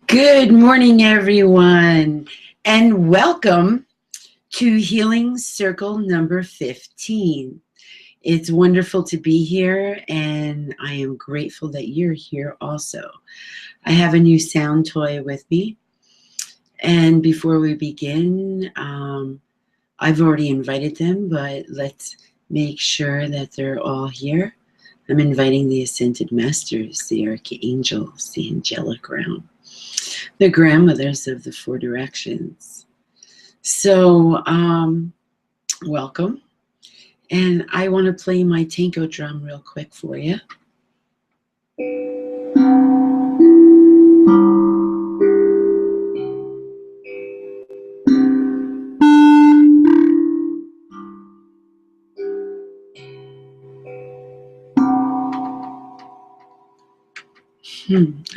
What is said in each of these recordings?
Good morning, everyone, and welcome to Healing Circle number 15. It's wonderful to be here, and I am grateful that you're here also. I have a new sound toy with me, and before we begin, I've already invited them, but let's make sure that they're all here. I'm inviting the Ascended Masters, the Archangels, the Angelic Realm, the grandmothers of the Four Directions. So, welcome. And I want to play my tango drum real quick for you.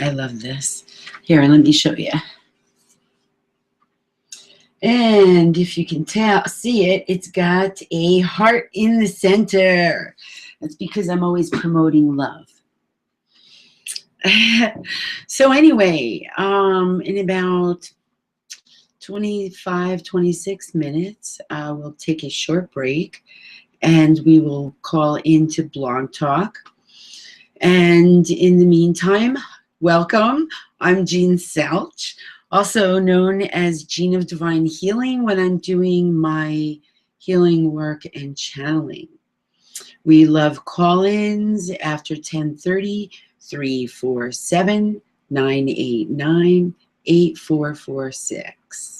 I love this. Here, let me show you. And if you can see it, it's got a heart in the center. That's because I'm always promoting love. So anyway, in about 25, 26 minutes, we'll take a short break and we will call into Blog Talk. And in the meantime, welcome. I'm Jean Selch, also known as Jean of Divine Healing when I'm doing my healing work and channeling. We love call-ins after 10:30, 347-989-8446.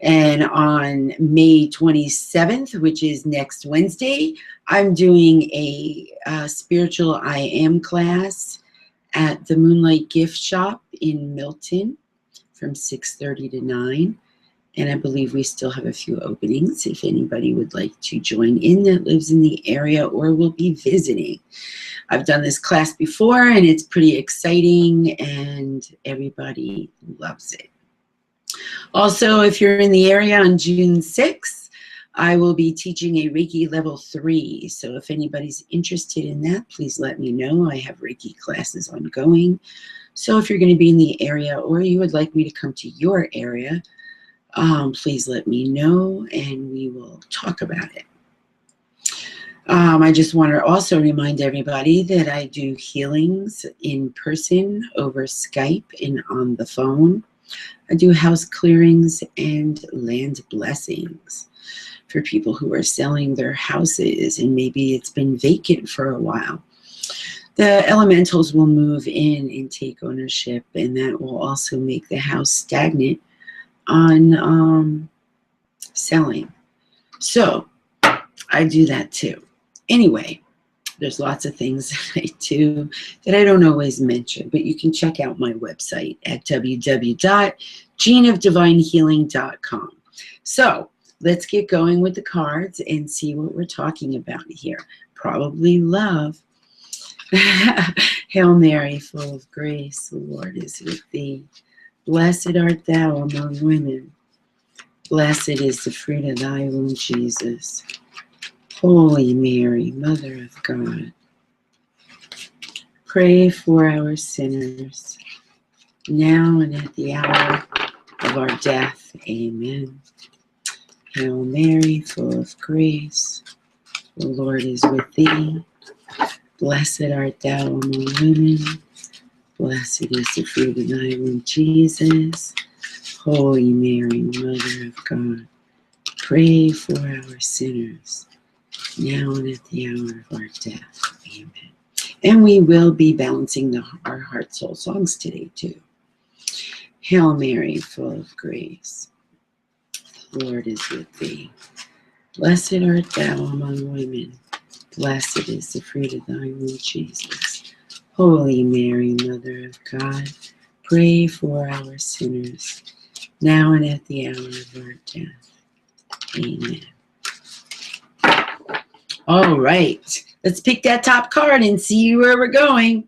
And on May 27th, which is next Wednesday, I'm doing a spiritual I Am class at the Moonlight Gift Shop in Milton from 6:30 to 9. And I believe we still have a few openings if anybody would like to join in that lives in the area or will be visiting. I've done this class before and it's pretty exciting and everybody loves it. Also, if you're in the area on June 6th, I will be teaching a Reiki level 3. So if anybody's interested in that, please let me know. I have Reiki classes ongoing. So if you're going to be in the area or you would like me to come to your area, please let me know and we will talk about it. I just want to also remind everybody that I do healings in person over Skype and on the phone. I do house clearings and land blessings for people who are selling their houses and maybe it's been vacant for a while. The elementals will move in and take ownership, and that will also make the house stagnant on selling. So I do that too. Anyway, there's lots of things that I do that I don't always mention, but you can check out my website at www.jeanofdivinehealing.com. So let's get going with the cards and see what we're talking about here. Probably love. Hail Mary, full of grace, the Lord is with thee. Blessed art thou among women. Blessed is the fruit of thy womb, Jesus. Holy Mary, Mother of God, pray for our sinners, now and at the hour of our death. Amen. Hail Mary, full of grace, the Lord is with thee. Blessed art thou among women. Blessed is the fruit of thy womb, Jesus. Holy Mary, Mother of God, pray for our sinners, now and at the hour of our death. Amen. And we will be balancing our heart soul songs today too. Hail Mary, full of grace, the Lord is with thee. Blessed art thou among women. Blessed is the fruit of thy womb, Jesus. Holy Mary, Mother of God, pray for our sinners, now and at the hour of our death. Amen. All right, let's pick that top card and see where we're going.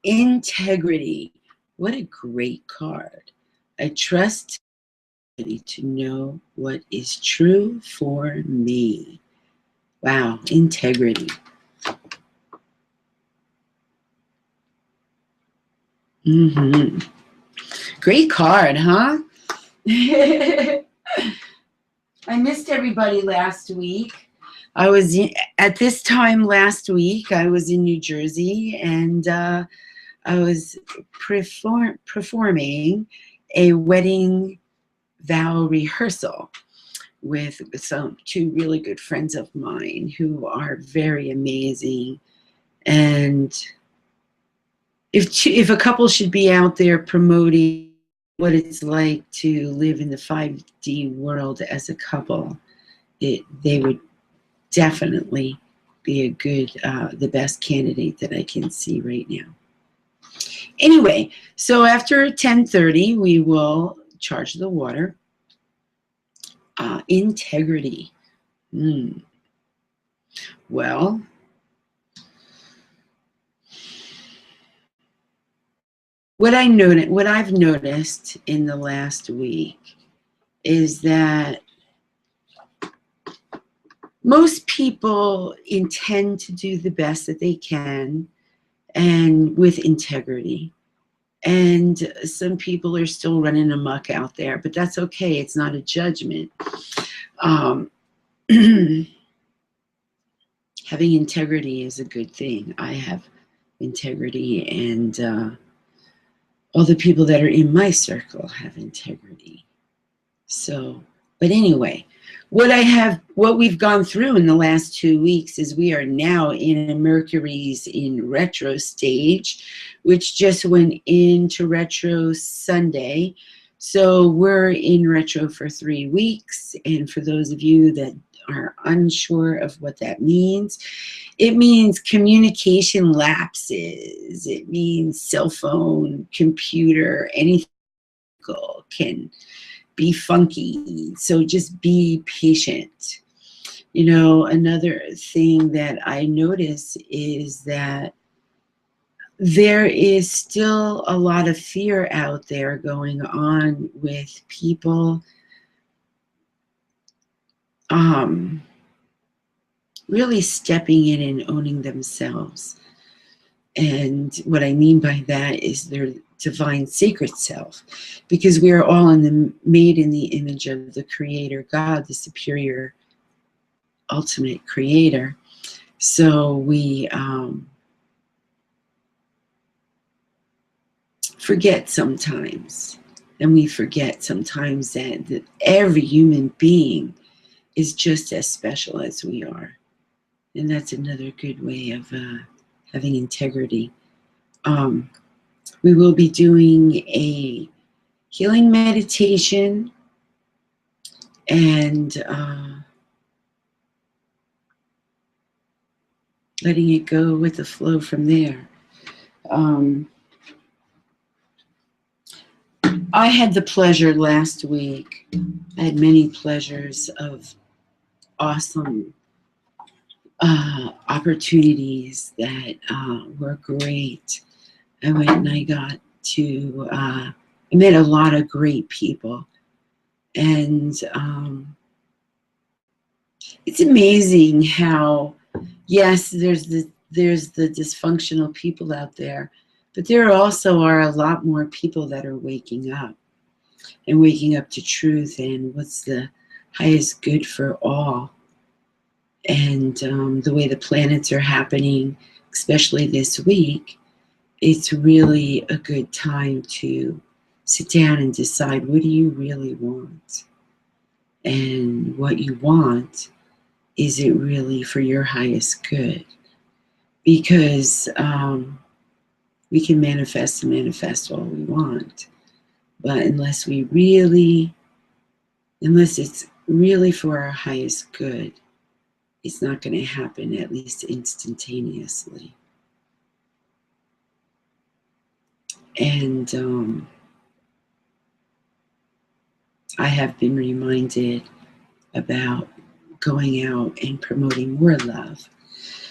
Integrity. What a great card. I trust to know what is true for me. Wow, integrity. Great card, huh? I missed everybody last week. At this time last week, I was in New Jersey, and I was performing a wedding vow rehearsal with two really good friends of mine who are very amazing. And if a couple should be out there promoting what it's like to live in the 5D world as a couple, they would definitely be a good, the best candidate that I can see right now. Anyway, so after 10:30, we will charge the water. Integrity. Well, what I've noticed in the last week is that most people intend to do the best that they can and with integrity. And some people are still running amok out there, but that's okay. It's not a judgment. Having integrity is a good thing. I have integrity, and all the people that are in my circle have integrity. So, but anyway, what we've gone through in the last 2 weeks is we are now in a Mercury's in retro stage, which just went into retro Sunday. So we're in retro for 3 weeks. And for those of you that are unsure of what that means, it means communication lapses. It means cell phone, computer, anything can be funky. So just be patient. You know, another thing that I notice is that there is still a lot of fear out there going on with people really stepping in and owning themselves. And what I mean by that is their divine sacred self, because we are all made in the image of the Creator God, the superior ultimate creator. So we forget sometimes, and we forget sometimes that every human being is just as special as we are. And that's another good way of having integrity. We will be doing a healing meditation and letting it go with the flow from there. I had the pleasure last week. I had many pleasures of awesome opportunities that were great. I went and I got to, I met a lot of great people. And it's amazing how, yes, there's the dysfunctional people out there, but there also are a lot more people that are waking up to truth and what's the highest good for all. And the way the planets are happening, especially this week, it's really a good time to sit down and decide, what do you really want? And what you want, is it really for your highest good? Because we can manifest all we want, but unless it's really for our highest good, it's not going to happen, at least instantaneously. And I have been reminded about going out and promoting more love.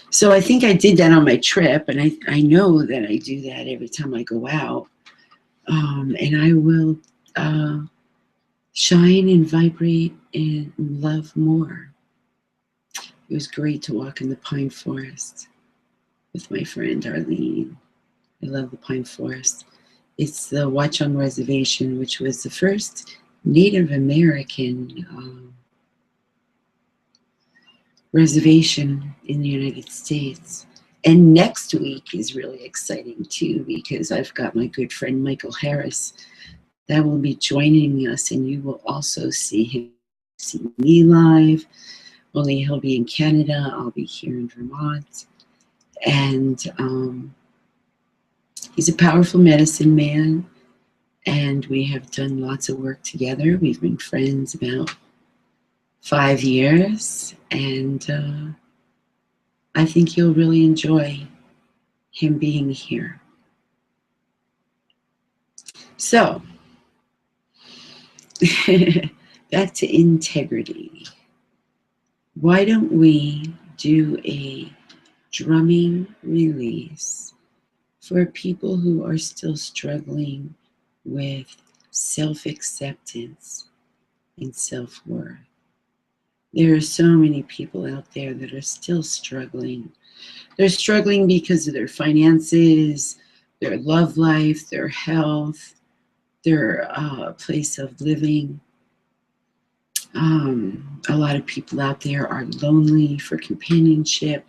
So I think I did that on my trip, and I know that I do that every time I go out. And I will shine and vibrate and love more. It was great to walk in the pine forest with my friend Arlene. I love the pine forest. It's the Watchung Reservation, which was the first Native American reservation in the United States. And next week is really exciting too, because I've got my good friend Michael Harris that will be joining us, and you will also see him, see me live, only he'll be in Canada, I'll be here in Vermont. And he's a powerful medicine man, and we have done lots of work together. We've been friends about 5 years, and I think you'll really enjoy him being here. So, back to integrity. Why don't we do a drumming release for people who are still struggling with self-acceptance and self-worth? There are so many people out there that are still struggling. They're struggling because of their finances, their love life, their health, their place of living. A lot of people out there are lonely for companionship.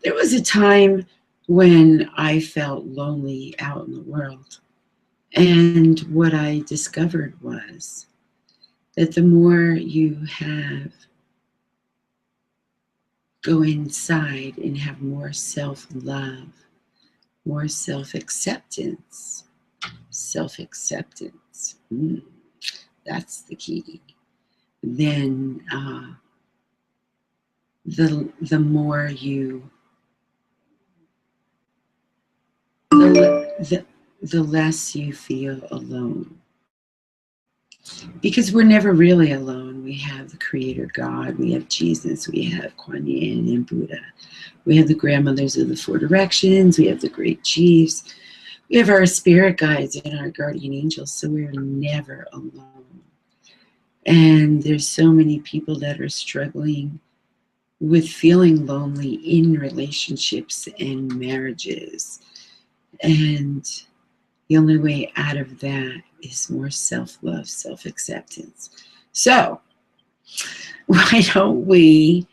There was a time when I felt lonely out in the world. And what I discovered was that the more you go inside and have more self-love, more self-acceptance, that's the key. Then the more you, the less you feel alone. Because we're never really alone. We have the Creator God, we have Jesus, we have Kuan Yin and Buddha. We have the grandmothers of the Four Directions, we have the great chiefs, we have our spirit guides and our guardian angels, so we're never alone. And there's so many people that are struggling with feeling lonely in relationships and marriages. And the only way out of that is more self-love, self-acceptance. So why don't we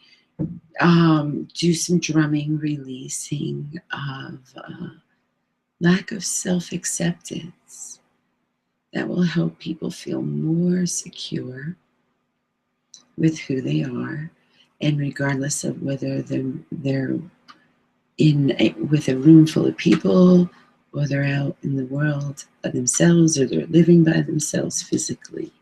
do some drumming, releasing of lack of self-acceptance that will help people feel more secure with who they are, and regardless of whether they're with a room full of people, or they're out in the world by themselves, or they're living by themselves physically.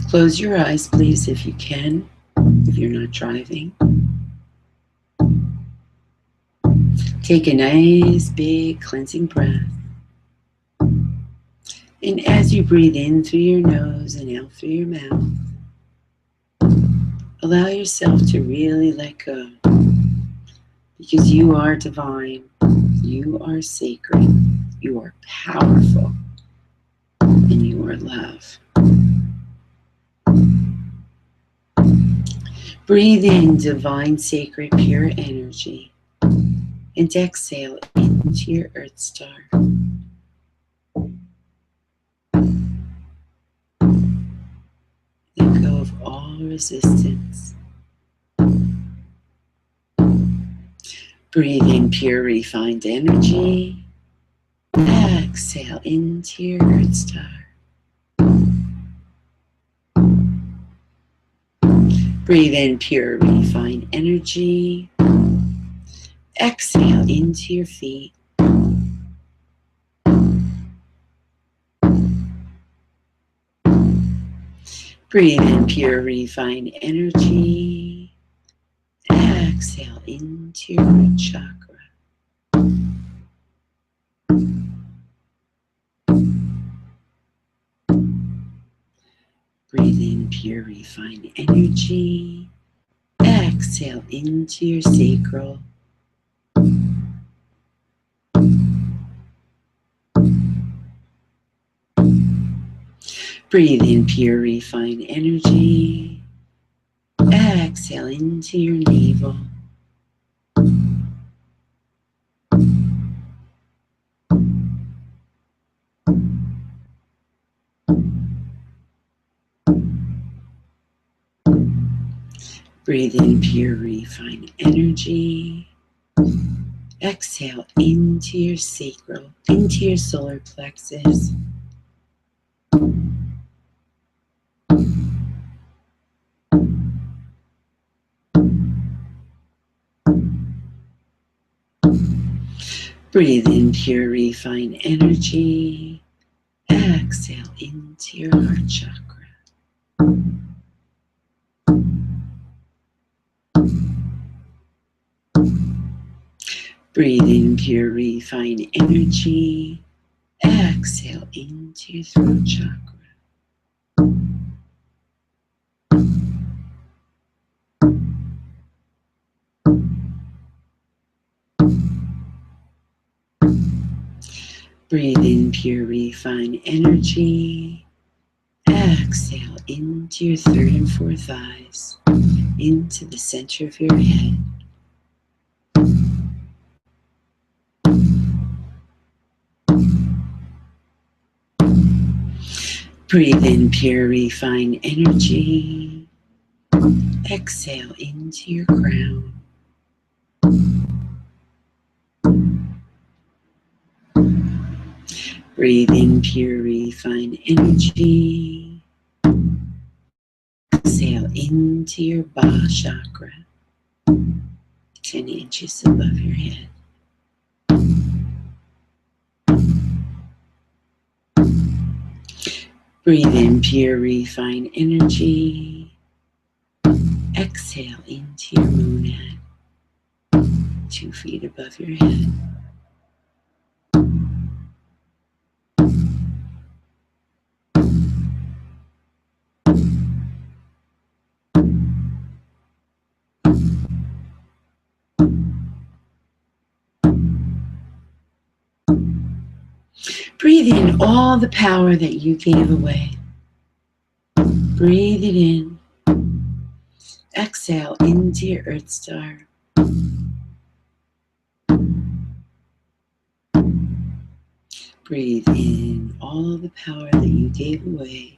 Close your eyes, please, if you can, if you're not driving. Take a nice, big, cleansing breath. And as you breathe in through your nose and out through your mouth, allow yourself to really let go, because you are divine, you are sacred, you are powerful, and you are love. Breathe in divine, sacred, pure energy, and exhale into your Earth Star. Let go of all resistance. Breathe in pure, refined energy. Exhale into your Earth Star. Breathe in pure, refined energy. Exhale into your feet. Breathe in pure, refined energy. Exhale into your root chakra. Breathe in pure, refined energy. Exhale into your sacral. Breathe in pure, refined energy. Exhale into your navel. Breathe in pure, refined energy. Exhale into your sacral, into your solar plexus. Breathe in pure, refined energy. Exhale into your heart chakra. Breathe in pure, refined energy. Exhale into your throat chakra. Breathe in pure, refined energy. Exhale into your third and fourth eyes, into the center of your head. Breathe in pure, refined energy. Exhale into your crown. Breathe in pure, refined energy. Exhale into your Ba chakra, 10 inches above your head. Breathe in pure, refined energy. Exhale into your monad, 2 feet above your head. Breathe in all the power that you gave away. Breathe it in. Exhale into your Earth Star. Breathe in all the power that you gave away.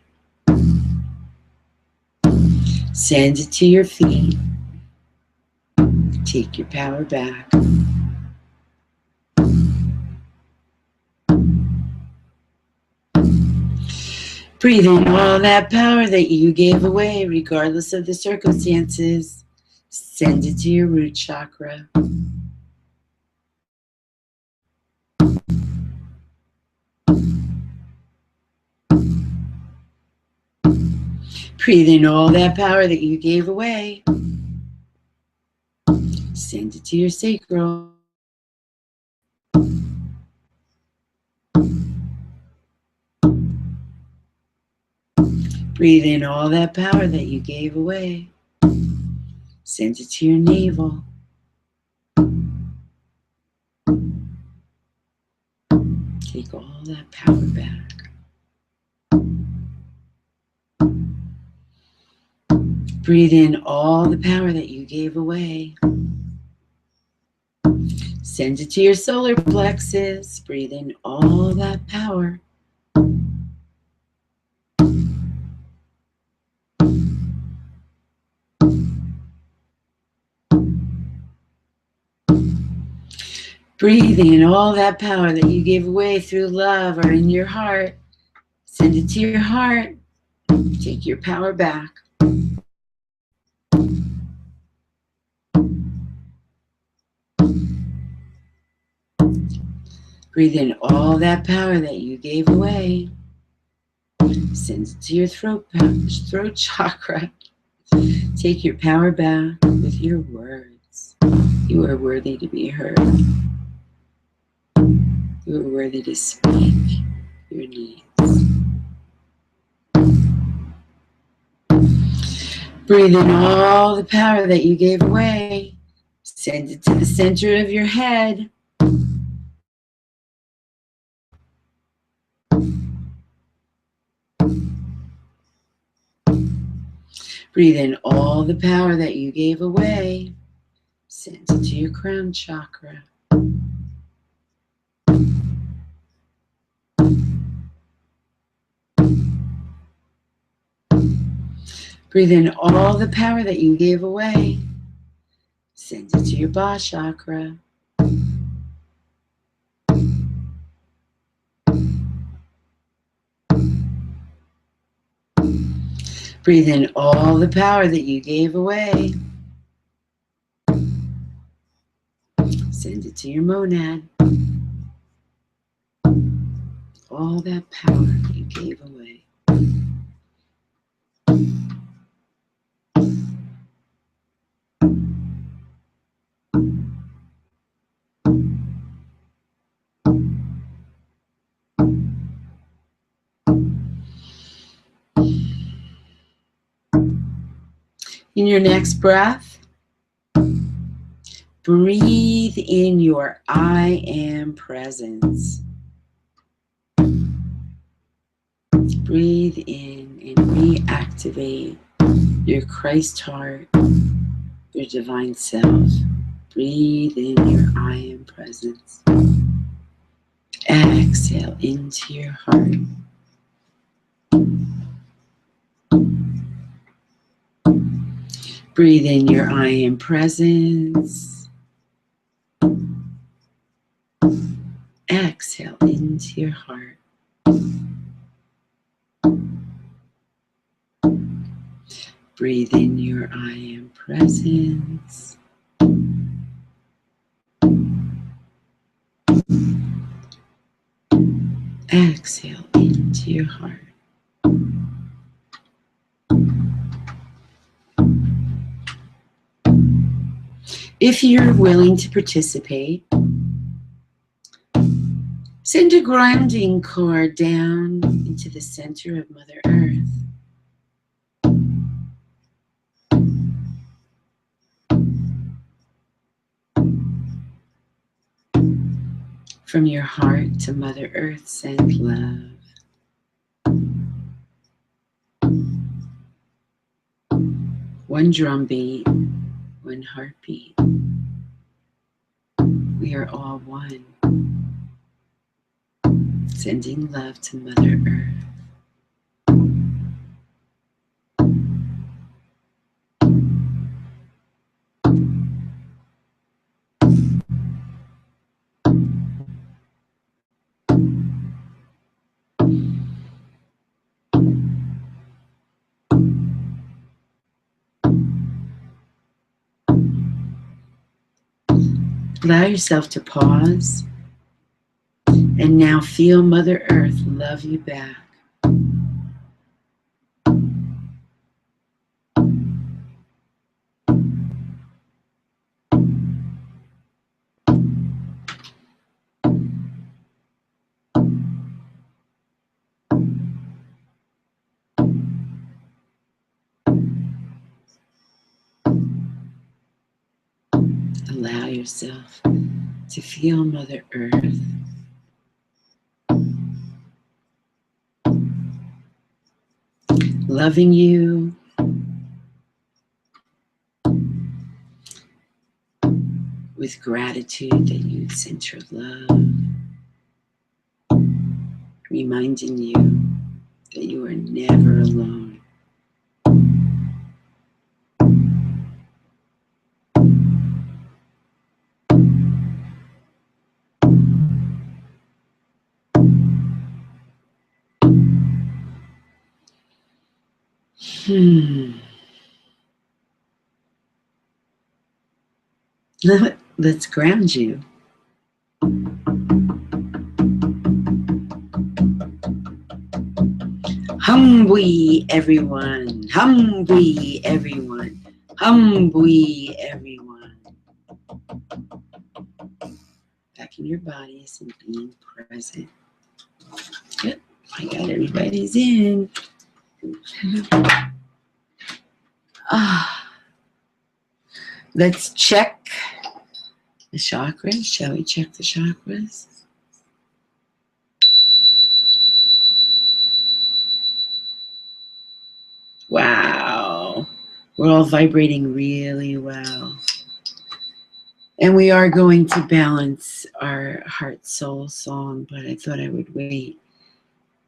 Send it to your feet. Take your power back. Breathe in all that power that you gave away, regardless of the circumstances. Send it to your root chakra. Breathe in all that power that you gave away. Send it to your sacral. Breathe in all that power that you gave away. Send it to your navel. Take all that power back. Breathe in all the power that you gave away. Send it to your solar plexus. Breathe in all that power. Breathe in all that power that you gave away through love or in your heart. Send it to your heart. Take your power back. Breathe in all that power that you gave away. Send it to your throat chakra. Take your power back with your words. You are worthy to be heard. You are worthy to speak your needs. Breathe in all the power that you gave away. Send it to the center of your head. Breathe in all the power that you gave away. Send it to your crown chakra. Breathe in all the power that you gave away. Send it to your Ba chakra. Breathe in all the power that you gave away. Send it to your monad. All that power that you gave away. In your next breath, breathe in your I am presence. Breathe in and reactivate your Christ heart, your divine self. Breathe in your I am presence. Exhale into your heart. Breathe in your I am presence. Exhale into your heart. Breathe in your I am presence. Exhale into your heart. If you're willing to participate, send a grounding cord down into the center of Mother Earth. From your heart to Mother Earth, send love. One drum beat, one heartbeat. We are all one. Sending love to Mother Earth. Allow yourself to pause and now feel Mother Earth love you back. Allow yourself to feel Mother Earth loving you with gratitude that you sent her love, reminding you that you are never alone. Let's ground you. Humbui everyone, humbui everyone, humbui everyone. Back in your bodies and being present. Good. I got everybody's in. Let's check the chakras. Shall we check the chakras? Wow. We're all vibrating really well. And we are going to balance our heart soul song, but I thought I would wait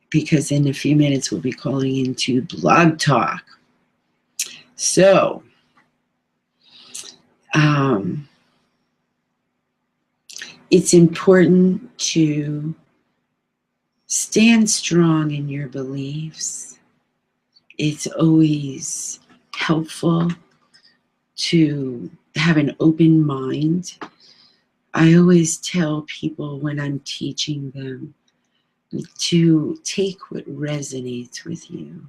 because in a few minutes we'll be calling into Blog Talk. So, it's important to stand strong in your beliefs. It's always helpful to have an open mind. I always tell people when I'm teaching them to take what resonates with you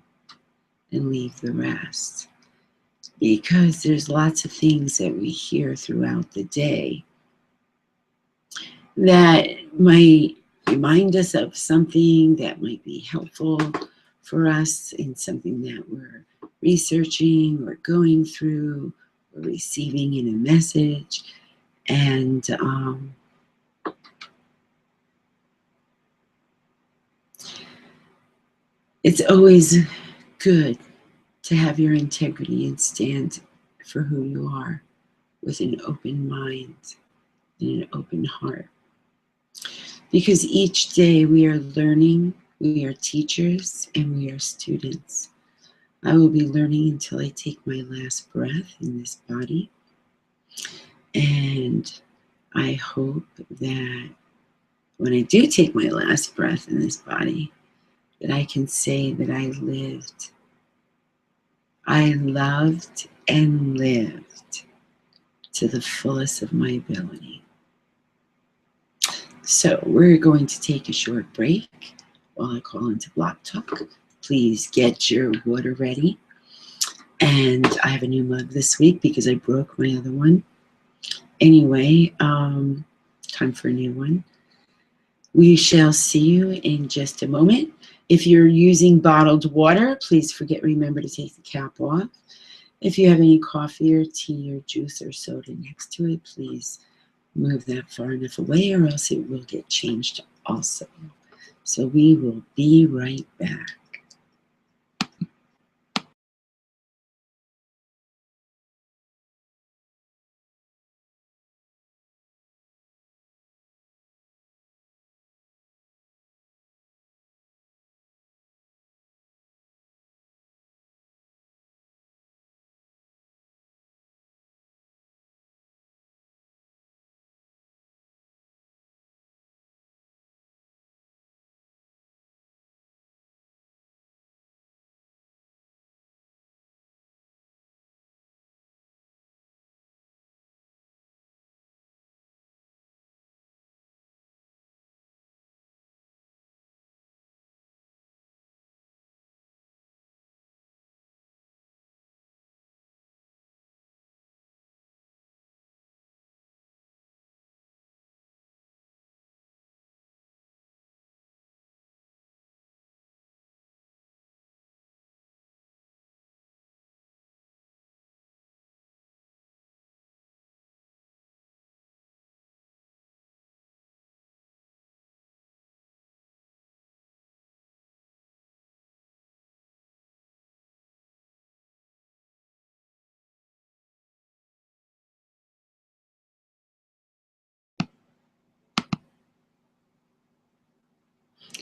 and leave the rest. Because there's lots of things that we hear throughout the day that might remind us of something that might be helpful for us in something that we're researching or going through or receiving in a message. And it's always good to have your integrity and stand for who you are with an open mind and an open heart. Because each day we are learning, we are teachers, and we are students. I will be learning until I take my last breath in this body. And I hope that when I do take my last breath in this body, that I can say that I lived. I loved and lived to the fullest of my ability. So we're going to take a short break while I call into Block Talk. Please get your water ready. And I have a new mug this week because I broke my other one. Anyway, time for a new one. We shall see you in just a moment. If you're using bottled water, please remember to take the cap off. If you have any coffee or tea or juice or soda next to it, please move that far enough away or else it will get changed also. So we will be right back.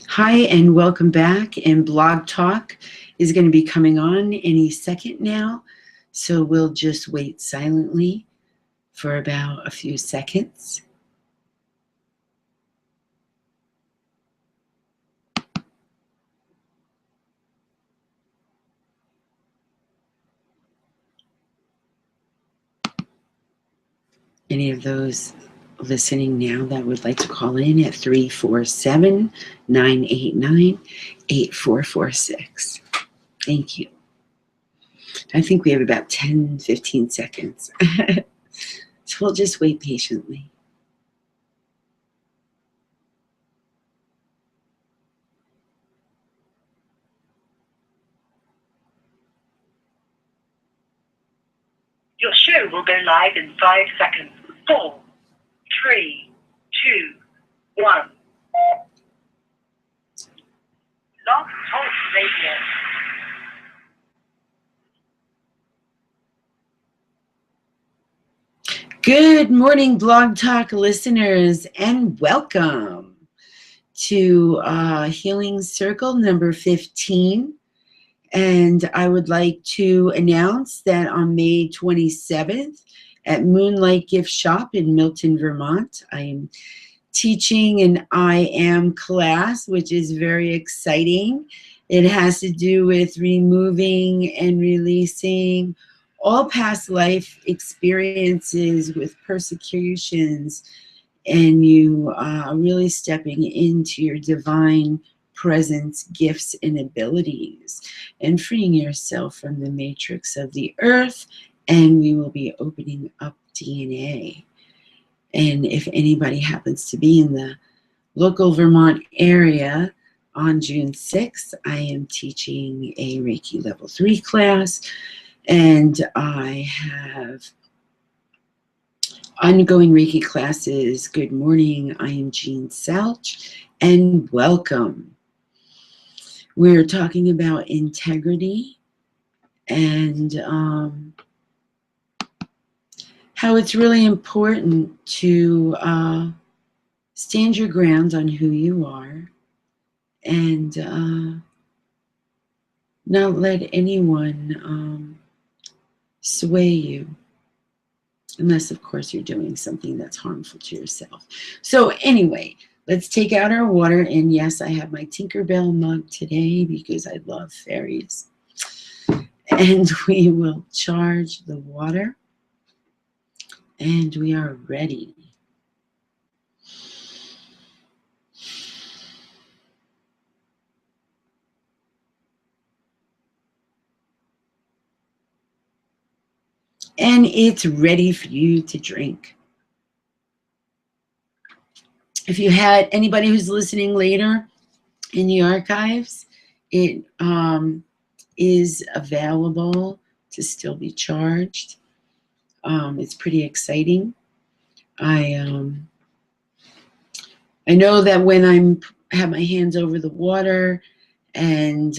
Hi, and welcome back. And Blog Talk is going to be coming on any second now. So we'll just wait silently for about a few seconds. Any of those listening now that would like to call in at 347-989-8446. Thank you. I think we have about 10-15 seconds. So we'll just wait patiently. Your show will go live in 5 seconds. 4, 3, 2, 1. Blog Talk Radio. Good morning, Blog Talk listeners, and welcome to Healing Circle number 15. And I would like to announce that on May 27th at Moonlight Gift Shop in Milton, Vermont, I am teaching an I Am class, which is very exciting. It has to do with removing and releasing all past life experiences with persecutions, and you really stepping into your divine presence, gifts, and abilities, and freeing yourself from the matrix of the earth. And we will be opening up DNA. And if anybody happens to be in the local Vermont area, on June 6th, I am teaching a Reiki Level 3 class, and I have ongoing Reiki classes. Good morning, I am Jean Salch, and welcome. We're talking about integrity and how it's really important to stand your ground on who you are and not let anyone sway you, unless, of course, you're doing something that's harmful to yourself. So anyway, let's take out our water. And yes, I have my Tinkerbell mug today because I love fairies. And we will charge the water. And we are ready. And it's ready for you to drink. If you had anybody who's listening later in the archives, it is available to still be charged. It's pretty exciting. I know that when I have my hands over the water and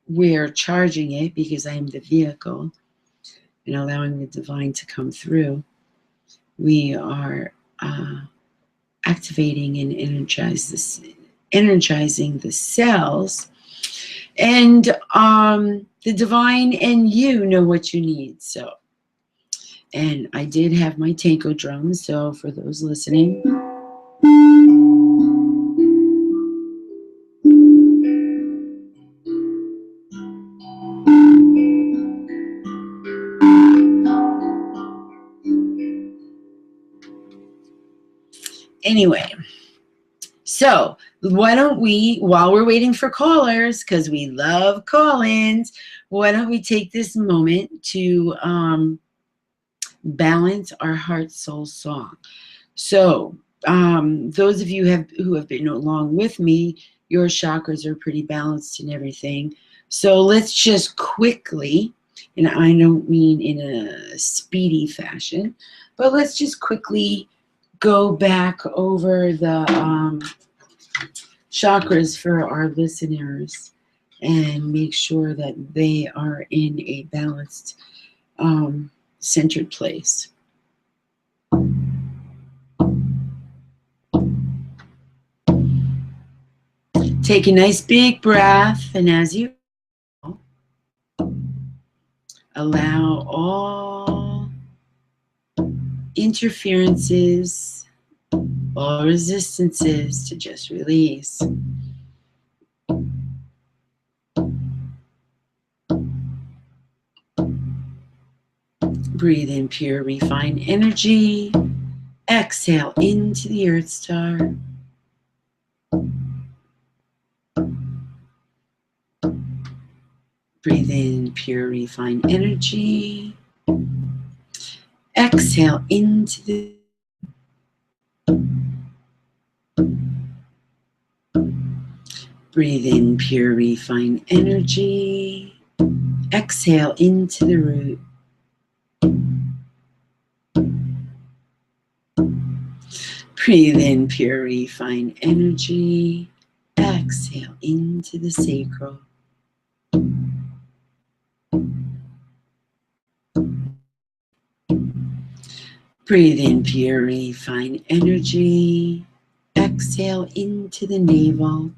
we're charging it because I am the vehicle and allowing the divine to come through, we are activating and energizing the cells, and the divine and you know what you need. So, and I did have my tanko drums, so for those listening, anyway, so why don't we, while we're waiting for callers, because we love call-ins, why don't we take this moment to balance our heart soul song. So those of you who have been along with me, your chakras are pretty balanced and everything. So let's just quickly, and I don't mean in a speedy fashion, but let's just quickly go back over the chakras for our listeners and make sure that they are in a balanced, centered place. Take a nice big breath, and as you allow all interferences, all resistances to just release. Breathe in pure, refined energy. Exhale into the Earth Star. Breathe in pure, refined energy. Exhale into the breathe in pure, refined energy. Exhale into the root. Breathe in pure, refined energy. Exhale into the sacral. Breathe in pure, refined energy. Exhale into the navel.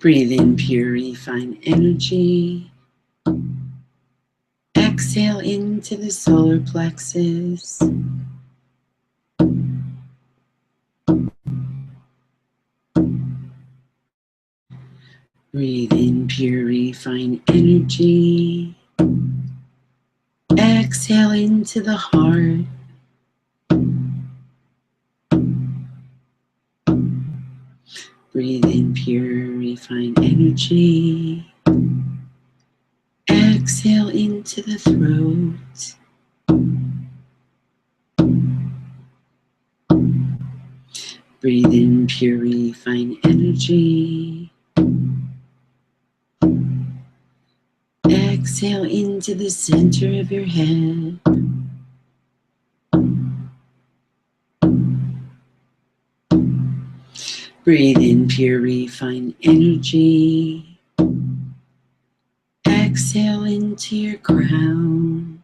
Breathe in pure, refined energy. Exhale into the solar plexus. Breathe in pure, refined energy. Exhale into the heart. Breathe in pure, refined energy. Exhale into the throat. Breathe in pure, refined energy. Exhale into the center of your head. Breathe in pure, refined energy. Exhale into your crown.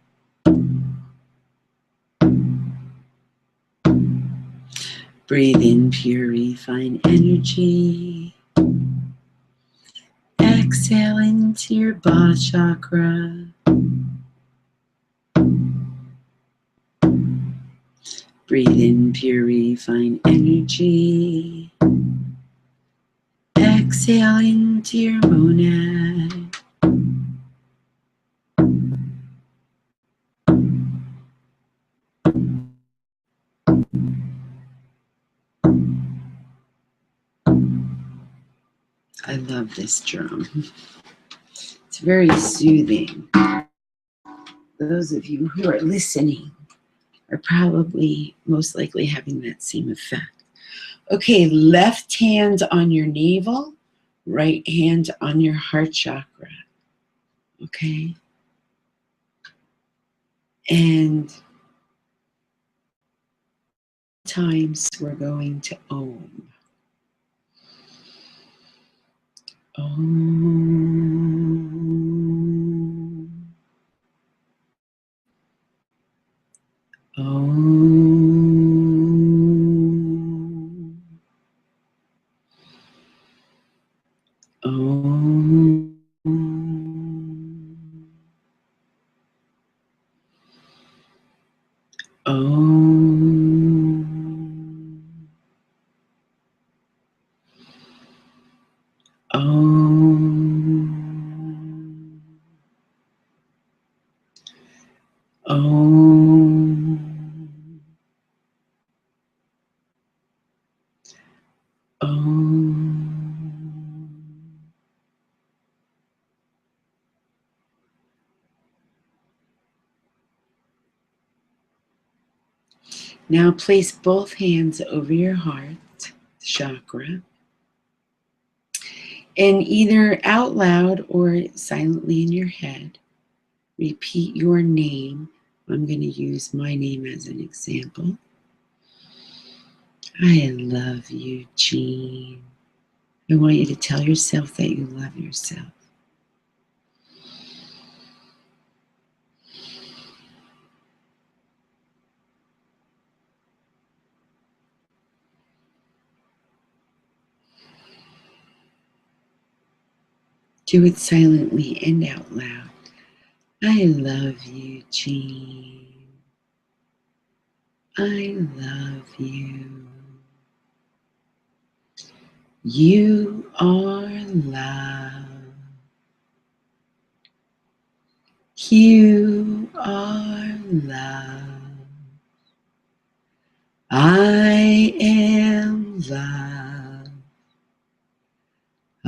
Breathe in pure, refined energy. Exhale into your body chakra. Breathe in pure, refined energy. Exhale into your monad. I love this drum. It's very soothing. Those of you who are listening are probably most likely having that same effect. Okay, left hand on your navel, right hand on your heart chakra. Okay? And times we're going to Om. Om. Om. Om. Om. Om. Om. Om. Now place both hands over your heart chakra and either out loud or silently in your head, repeat your name. I'm going to use my name as an example. I love you, Jean. I want you to tell yourself that you love yourself. Do it silently and out loud. I love you, Jean. I love you. You are love. You are love. I am love.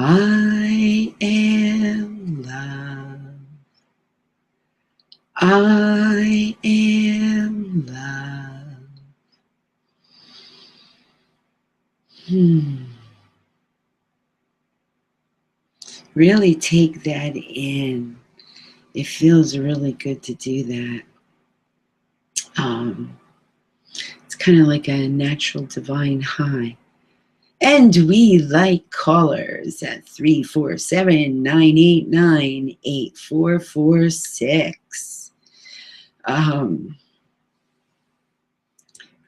I am love. I am love. Really take that in. It feels really good to do that. It's kind of like a natural divine high. And we like callers at 347-989-8446.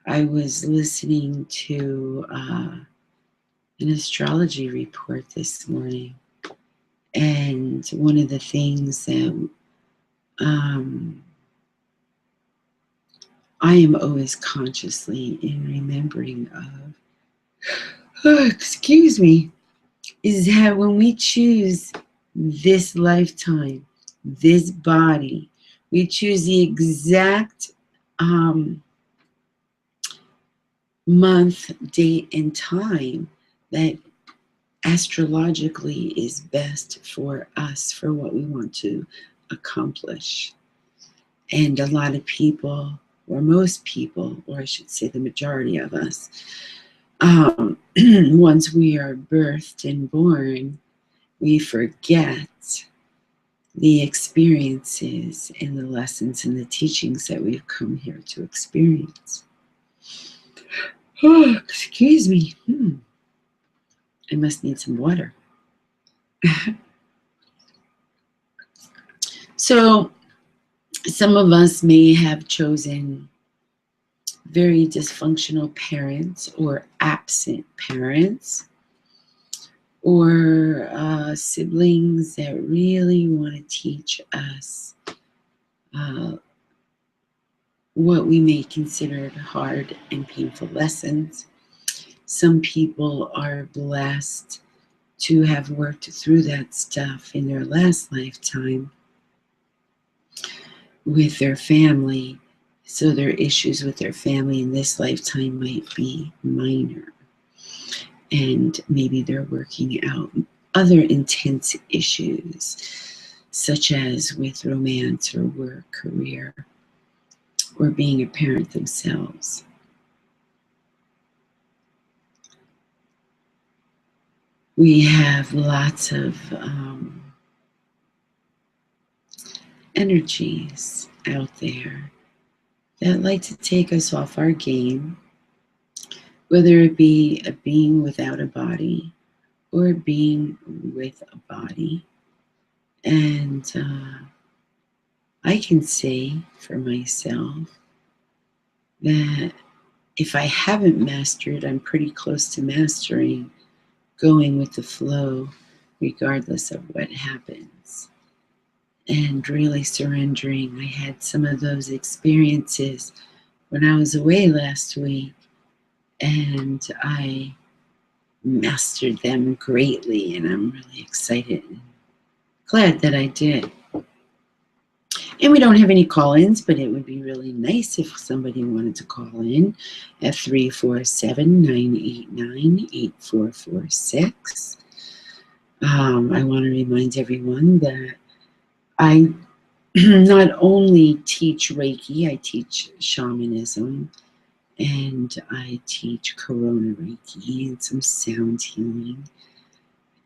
I was listening to an astrology report this morning. And one of the things that I am always consciously in remembering of, excuse me, is that when we choose this lifetime, this body, we choose the exact month, date, and time that astrologically is best for us, for what we want to accomplish. And a lot of people, or most people, or I should say the majority of us, once we are birthed and born, we forget the experiences and the lessons and the teachings that we've come here to experience. Oh, excuse me. I must need some water. So, some of us may have chosen very dysfunctional parents or absent parents, or siblings that really want to teach us what we may consider hard and painful lessons. Some people are blessed to have worked through that stuff in their last lifetime with their family, so their issues with their family in this lifetime might be minor. And maybe they're working out other intense issues, such as with romance or work, career, or being a parent themselves. We have lots of energies out there that like to take us off our game, whether it be a being without a body or a being with a body. And I can say for myself that if I haven't mastered, I'm pretty close to mastering going with the flow regardless of what happens. And really surrendering. I had some of those experiences when I was away last week, and I mastered them greatly, and I'm really excited and glad that I did. And we don't have any call-ins, but it would be really nice if somebody wanted to call in at 347-989-8446. I want to remind everyone that I not only teach Reiki, I teach shamanism, and I teach Corona Reiki and some sound healing,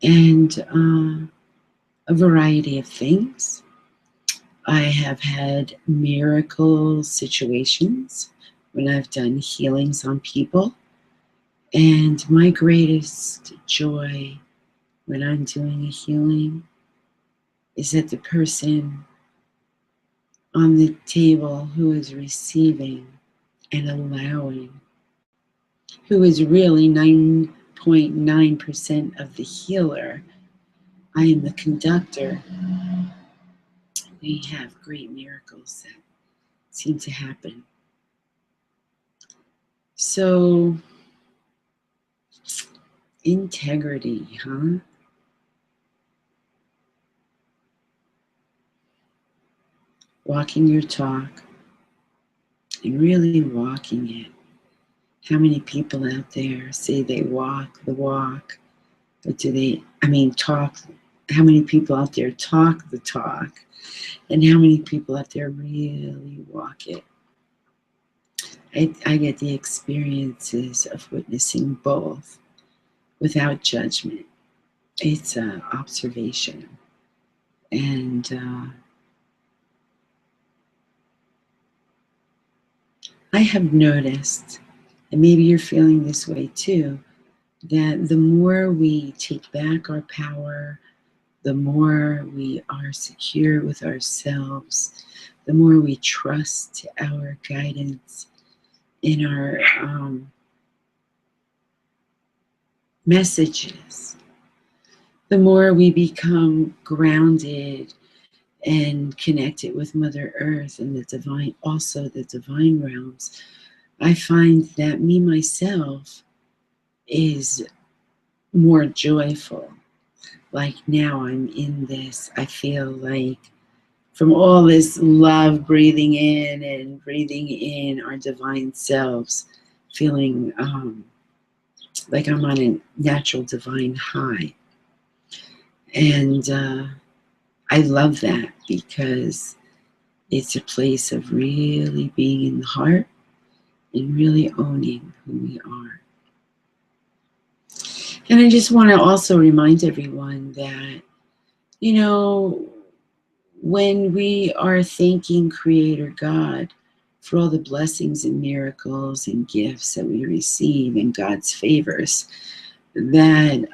and a variety of things. I have had miracle situations when I've done healings on people, and my greatest joy when I'm doing a healing is that the person on the table who is receiving and allowing, who is really 9.9% of the healer, I am the conductor. We have great miracles that seem to happen. So, integrity, huh? Walking your talk and really walking it. How many people out there say they walk the walk, but do they, talk? How many people out there talk the talk, and how many people out there really walk it? I get the experiences of witnessing both without judgment. It's an observation. And I have noticed, and maybe you're feeling this way too, that the more we take back our power, the more we are secure with ourselves, the more we trust our guidance in our messages, the more we become grounded and connected with Mother Earth and the divine, also the divine realms, I find that me myself is more joyful. Like now I'm in this, I feel like from all this love breathing in and breathing in our divine selves, feeling like I'm on a natural divine high. And I love that because it's a place of really being in the heart and really owning who we are. And I just want to also remind everyone that, you know, when we are thanking Creator God for all the blessings and miracles and gifts that we receive and God's favors, that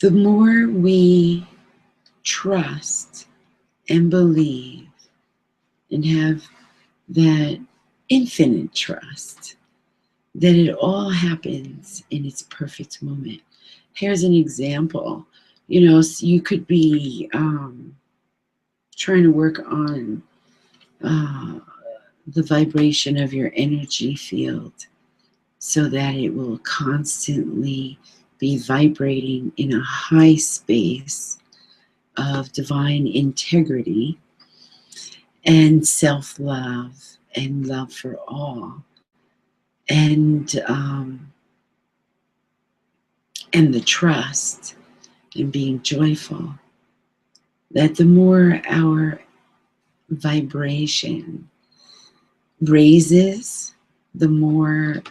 the more we trust and believe and have that infinite trust that it all happens in its perfect moment. Here's an example. You know, so you could be trying to work on the vibration of your energy field so that it will constantly be vibrating in a high space of divine integrity and self-love and love for all, and the trust and being joyful, that the more our vibration raises, the more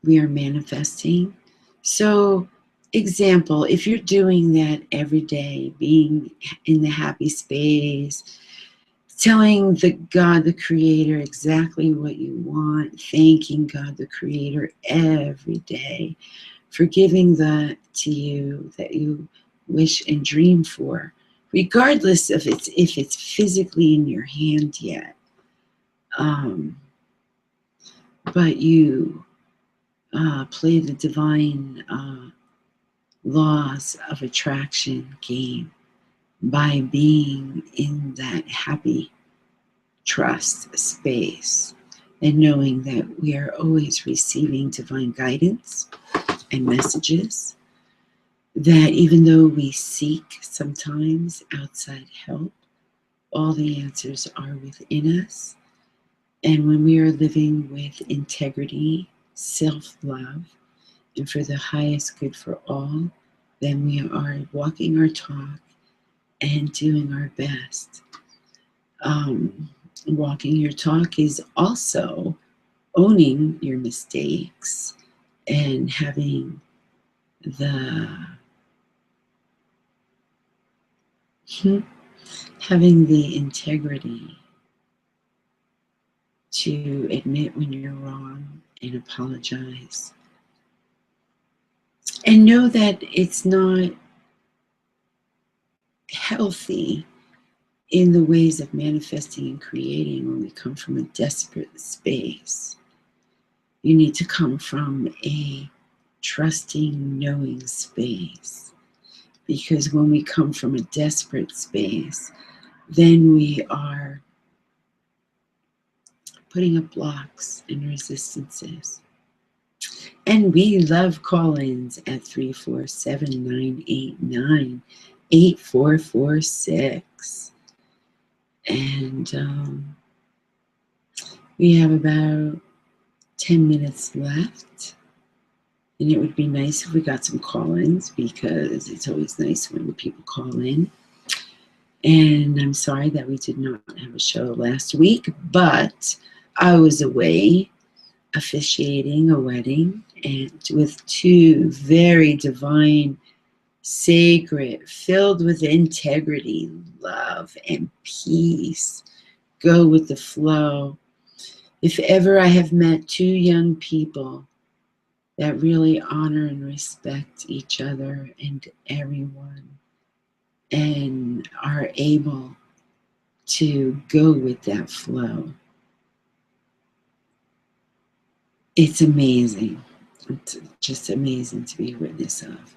we are manifesting. So, example, if you're doing that every day, being in the happy space, telling the God, the Creator, exactly what you want, thanking God, the Creator, every day for giving that to you that you wish and dream for, regardless of if it's physically in your hand yet. But you play the divine laws of attraction game by being in that happy trust space and knowing that we are always receiving divine guidance and messages, that even though we seek sometimes outside help, all the answers are within us. And when we are living with integrity, self-love, and for the highest good for all, then we are walking our talk and doing our best. Walking your talk is also owning your mistakes and having the integrity to admit when you're wrong and apologize. And know that it's not healthy in the ways of manifesting and creating when we come from a desperate space. You need to come from a trusting, knowing space. Because when we come from a desperate space, then we are putting up blocks and resistances. And we love call-ins at 347-989-8446. And we have about 10 minutes left. And it would be nice if we got some call-ins, because it's always nice when people call in. And I'm sorry that we did not have a show last week, but I was away officiating a wedding, and with two very divine, sacred, filled with integrity, love, and peace. Go with the flow. If ever I have met two young people that really honor and respect each other and everyone, and are able to go with that flow. It's amazing. It's just amazing to be a witness of.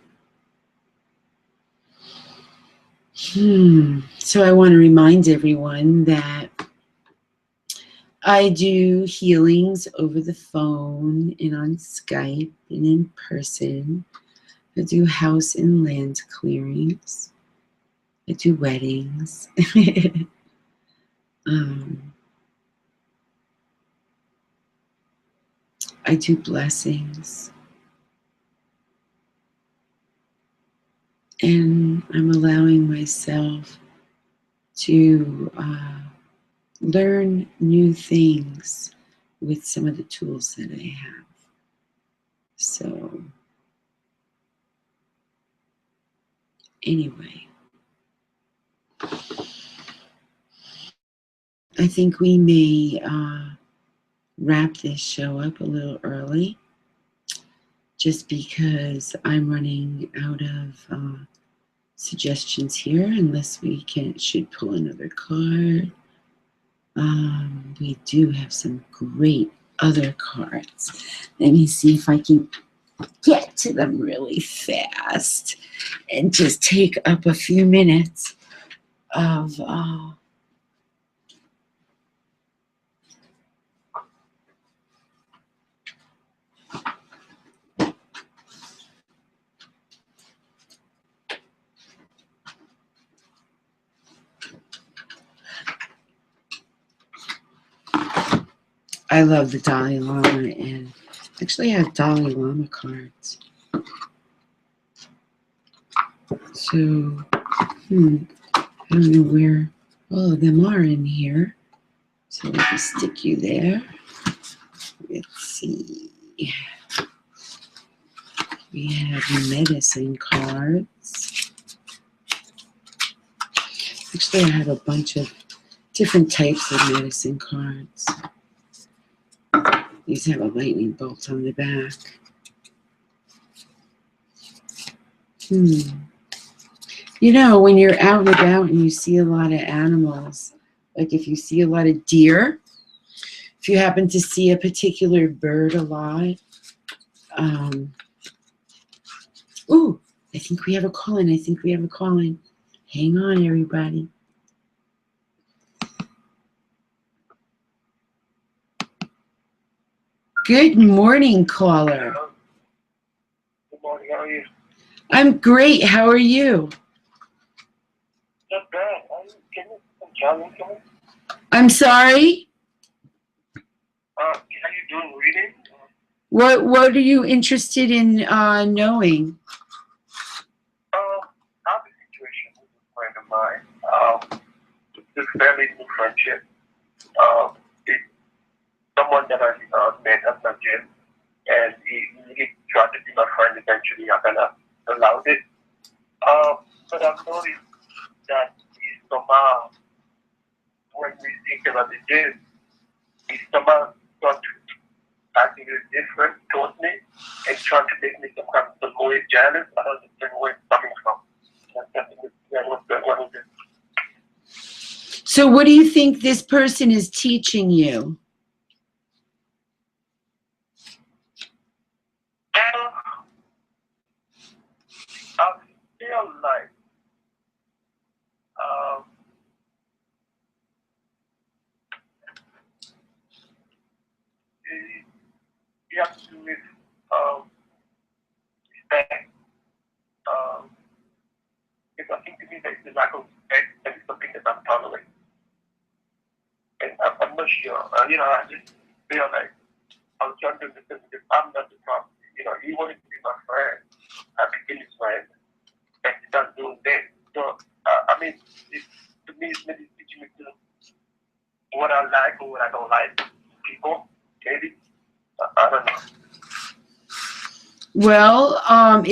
So I want to remind everyone that I do healings over the phone and on Skype and in person. I do house and land clearings. I do weddings. I do blessings. And I'm allowing myself to learn new things with some of the tools that I have. So, anyway, I think we may wrap this show up a little early, just because I'm running out of suggestions here, unless we should pull another card. We do have some great other cards. Let me see if I can get to them really fast and just take up a few minutes of I love the Dalai Lama, and actually I have Dalai Lama cards. So, I don't know where all of them are in here. So let me stick you there. Let's see. We have medicine cards. Actually, I have a bunch of different types of medicine cards. These have a lightning bolt on the back. You know, when you're out and about and you see a lot of animals, like if you see a lot of deer, if you happen to see a particular bird a lot, ooh, I think we have a call-in. Hang on, everybody. Good morning, caller. Good morning, how are you? I'm great. How are you? Not bad. Can you challenge me? I'm sorry? Are you doing reading? What are you interested in knowing? I have a situation with a friend of mine. It's a fairly new friendship. It's someone that I met at the gym, and he really tried to be my friend. Eventually, I kind of allowed it. But I've noticed that he's somehow, when we think about the gym, he's somehow got acting different towards me and trying to make me some kind of some way jealous. I don't understand where it's coming from. What is it? So what do you think this person is teaching you? I feel like you have to do with respect. Because I think to me that the lack of respect that is something that I'm tolerating. And I'm not sure. I just feel like I'm trying to understand because I'm not the problem. He wanted to be my friend. I became his friend. And he started doing this. So, to me, it's maybe teaching me to what I like or what I don't like people. Maybe. I don't know. Well, are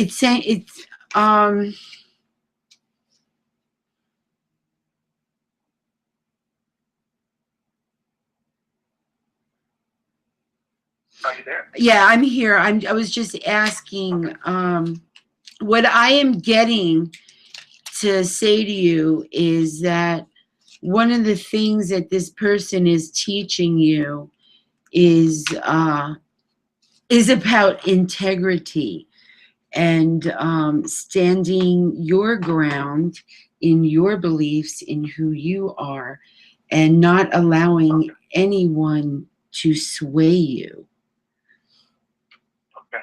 you there? Yeah, I'm here. I was just asking, what I am getting to say to you is that one of the things that this person is teaching you is about integrity and standing your ground in your beliefs, in who you are, and not allowing anyone to sway you. Okay.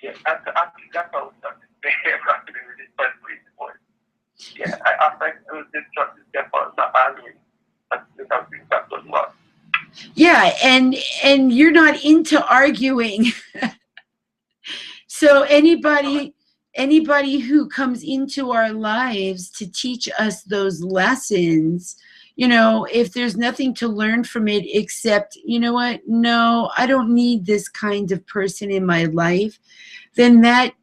Yeah, I think that's what I was talking about. Really frustrated for it. Yeah, I think it was just trying to step on my boundary. I think that's what it was. Yeah, and you're not into arguing. So anybody who comes into our lives to teach us those lessons, you know, if there's nothing to learn from it except, you know what, no, I don't need this kind of person in my life, then that,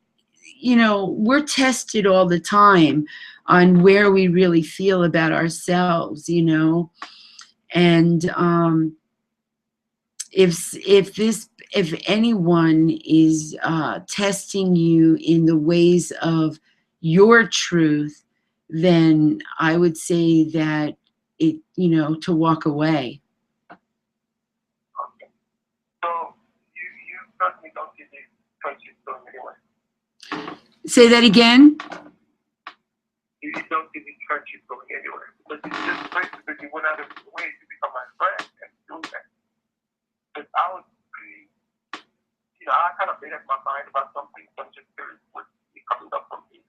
you know, we're tested all the time on where we really feel about ourselves, you know. And if anyone is testing you in the ways of your truth, then I would say that it, you know, to walk away. Okay. So you certainly don't see these friendships going anywhere. Say that again. You don't see these friendships going anywhere. But it's just great because you went out of your way to become my friend and do that. But I was pretty, you know, I kind of made up my mind about something, so I'm just curious what's coming up from me.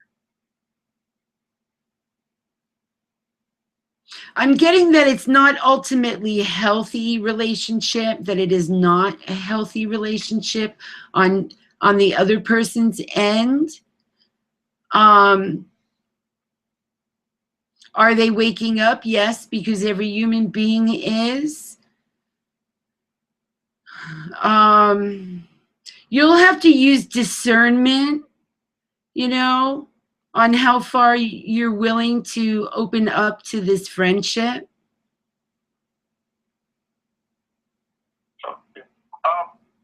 I'm getting that it's not ultimately a healthy relationship, that it is not a healthy relationship on the other person's end. Are they waking up? Yes, because every human being is. You'll have to use discernment, you know, on how far you're willing to open up to this friendship. Okay.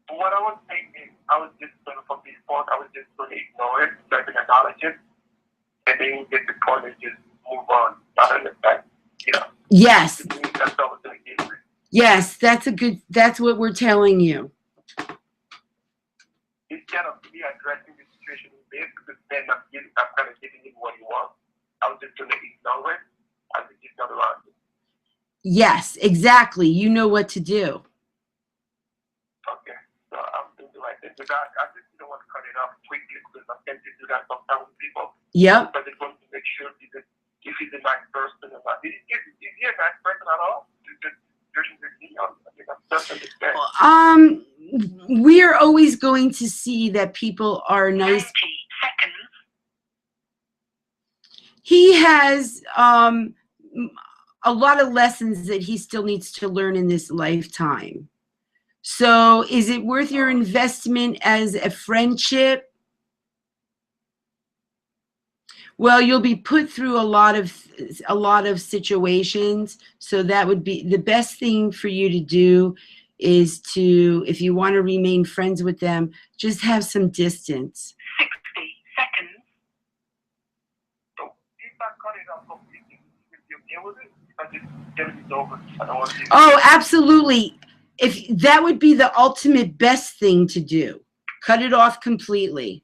What I was thinking, I was just going to, from this point, I was just going to ignore it, so I can acknowledge it, and then get the point and just move on, not understand, you know. Yes. That's what I was going to get with. Yes, that's what we're telling you. Instead of me addressing the situation with this, because then I'm kind of giving him what he wants, I was just going to ignore it, and just not around it. Yes, exactly. You know what to do. Okay, so I'm doing the right thing. But I just don't want to cut it off quickly because I tend to do that sometimes with people. Yep. But I just want to make sure if he's a nice person or not. Is he a nice person at all? We are always going to see that people are nice. 90 seconds. He has a lot of lessons that he still needs to learn in this lifetime. So is it worth your investment as a friendship? Well, you'll be put through a lot of situations. So that would be the best thing for you to do, is to, if you want to remain friends with them, just have some distance. 60 seconds. So if I cut it off completely, you deal with it? I just get it over. I don't want to. Oh, absolutely. If that would be the ultimate best thing to do, cut it off completely.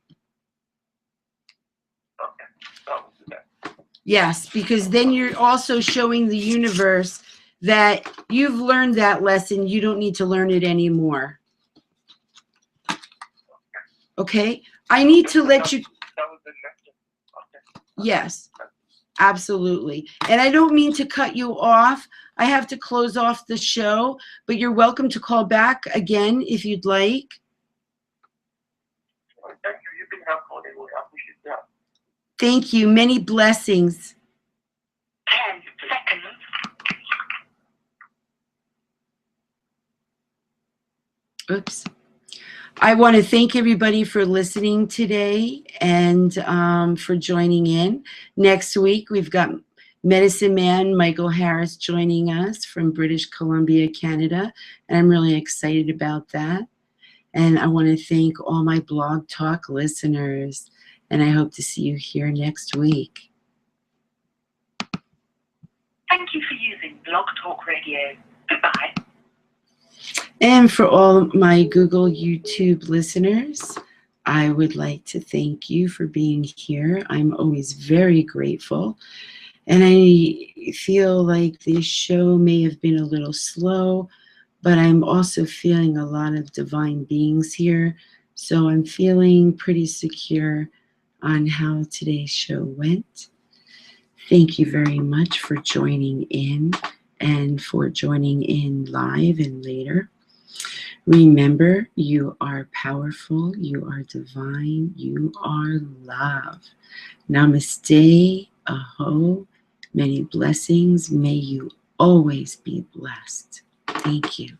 Okay, so I'll do that. Yes, because then you're also showing the universe that you've learned that lesson. You don't need to learn it anymore. Okay? I need to let you. That was the lesson. Okay. Yes, absolutely. And I don't mean to cut you off. I have to close off the show, but you're welcome to call back again if you'd like. Thank you. You've been helpful anyway. I appreciate that. Thank you. Many blessings. 10 seconds. Oops. I want to thank everybody for listening today and for joining in. Next week, we've got Medicine Man Michael Harris joining us from British Columbia, Canada, and I'm really excited about that. And I want to thank all my Blog Talk listeners, and I hope to see you here next week. Thank you for using Blog Talk Radio. Goodbye. And for all my Google YouTube listeners, I would like to thank you for being here. I'm always very grateful. And I feel like this show may have been a little slow, but I'm also feeling a lot of divine beings here. So I'm feeling pretty secure on how today's show went. Thank you very much for joining in and for joining in live and later. Remember, you are powerful, you are divine, you are love. Namaste, aho, many blessings. May you always be blessed. Thank you.